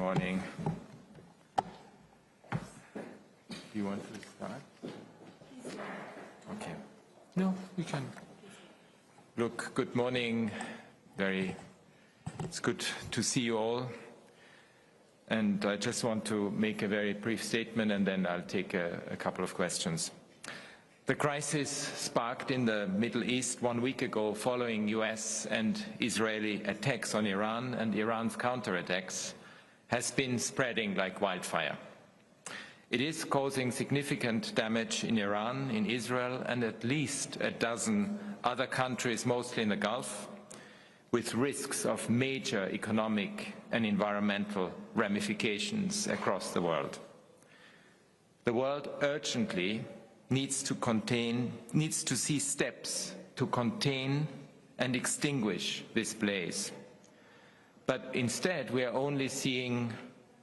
morning. Do you want to start? Okay. No, we can. Look, good morning. It's good to see you all. And I just want to make a very brief statement and then I'll take a couple of questions. The crisis sparked in the Middle East 1 week ago following US and Israeli attacks on Iran and Iran's counterattacks has been spreading like wildfire. It is causing significant damage in Iran, in Israel, and at least a dozen other countries, mostly in the Gulf, with risks of major economic and environmental ramifications across the world. The world urgently needs to see steps to contain and extinguish this blaze. But instead, we are only seeing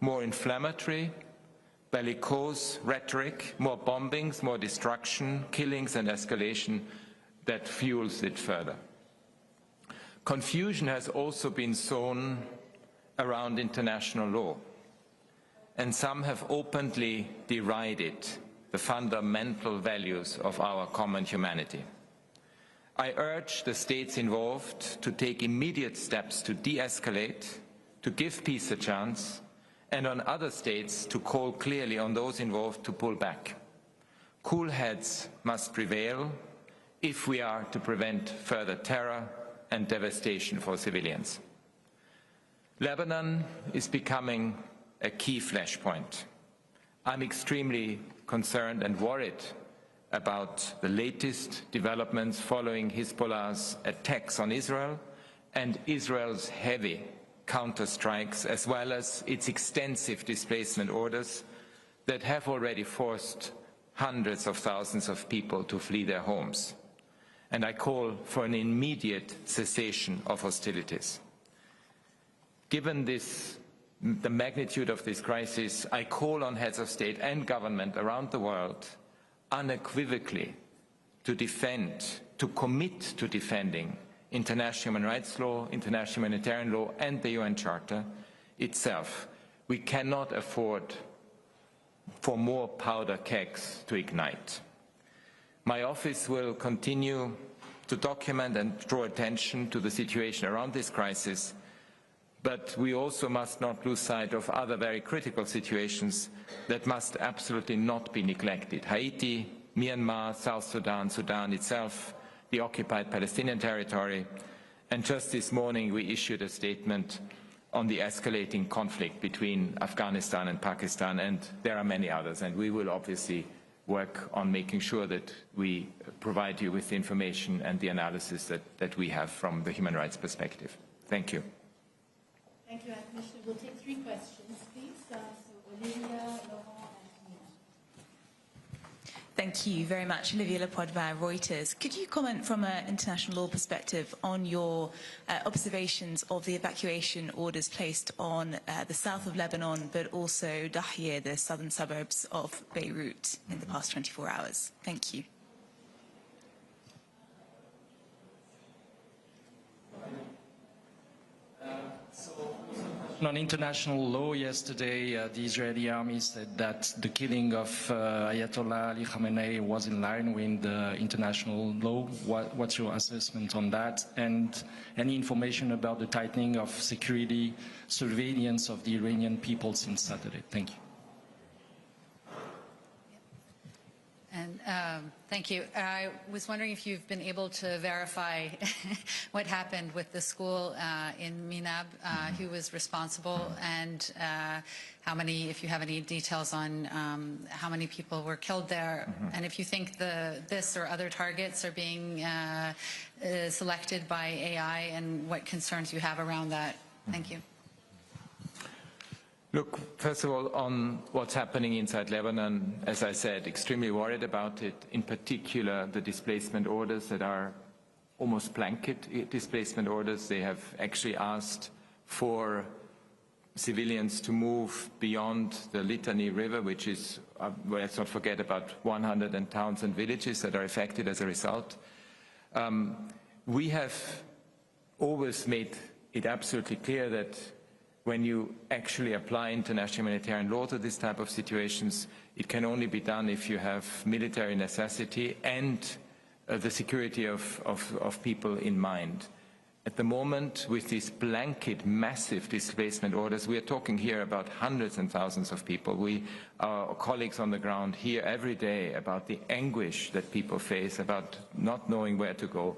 more inflammatory, bellicose rhetoric, more bombings, more destruction, killings and escalation that fuels it further. Confusion has also been sown around international law, and some have openly derided the fundamental values of our common humanity. I urge the states involved to take immediate steps to de-escalate, to give peace a chance, and on other states to call clearly on those involved to pull back. Cool heads must prevail if we are to prevent further terror and devastation for civilians. Lebanon is becoming a key flashpoint. I'm extremely concerned and worried about the latest developments following Hezbollah's attacks on Israel and Israel's heavy counterstrikes, as well as its extensive displacement orders that have already forced hundreds of thousands of people to flee their homes. And I call for an immediate cessation of hostilities. Given the magnitude of this crisis, I call on heads of state and government around the world unequivocally to defend, to commit to defending international human rights law, international humanitarian law, and the UN Charter itself. We cannot afford for more powder kegs to ignite. My office will continue to document and draw attention to the situation around this crisis, but we also must not lose sight of other very critical situations that must absolutely not be neglected. Haiti, Myanmar, South Sudan, Sudan itself, the occupied Palestinian territory, and just this morning we issued a statement on the escalating conflict between Afghanistan and Pakistan, and there are many others, and we will obviously work on making sure that we provide you with the information and the analysis that we have from the human rights perspective. Thank you. Thank you, Commissioner. We'll take 3 questions, please. So Olivia, Laurent, and Nina. Thank you very much. Olivia Lepod via Reuters. Could you comment from an international law perspective on your observations of the evacuation orders placed on the south of Lebanon, but also Dahiyeh, the southern suburbs of Beirut, in the past 24 hours? Thank you. On international law yesterday, the Israeli army said that the killing of Ayatollah Ali Khamenei was in line with international law. What's your assessment on that? And any information about the tightening of security surveillance of the Iranian people since Saturday? Thank you. And thank you. I was wondering if you've been able to verify what happened with the school in Minab, who was responsible, and how many, if you have any details on how many people were killed there, and if you think this or other targets are being selected by AI, and what concerns you have around that. Thank you. Look, first of all, on what's happening inside Lebanon, as I said, extremely worried about it, in particular the displacement orders that are almost blanket displacement orders. They have actually asked for civilians to move beyond the Litani River, which is, let's not forget, about 100 towns and villages that are affected as a result. We have always made it absolutely clear that when you actually apply international humanitarian law to this type of situations, it can only be done if you have military necessity and the security of people in mind. At the moment, with these blanket, massive displacement orders, we are talking here about hundreds and thousands of people. Our colleagues on the ground hear every day about the anguish that people face, about not knowing where to go,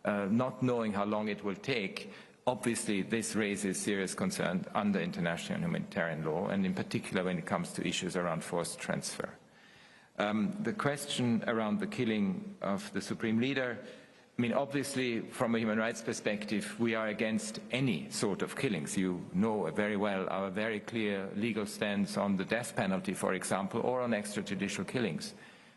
not knowing how long it will take. Obviously, this raises serious concern under international humanitarian law, and in particular when it comes to issues around forced transfer. The question around the killing of the Supreme Leader, I mean, obviously, from a human rights perspective, we are against any sort of killings. You know very well our very clear legal stance on the death penalty, for example, or on extrajudicial killings.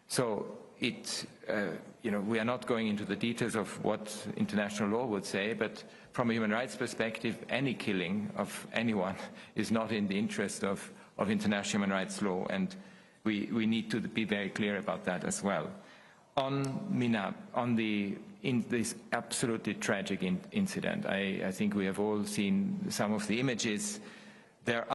So we are not going into the details of what international law would say, but from a human rights perspective, any killing of anyone is not in the interest of international human rights law, and we need to be very clear about that as well. On Minab, in this absolutely tragic incident, I think we have all seen some of the images. There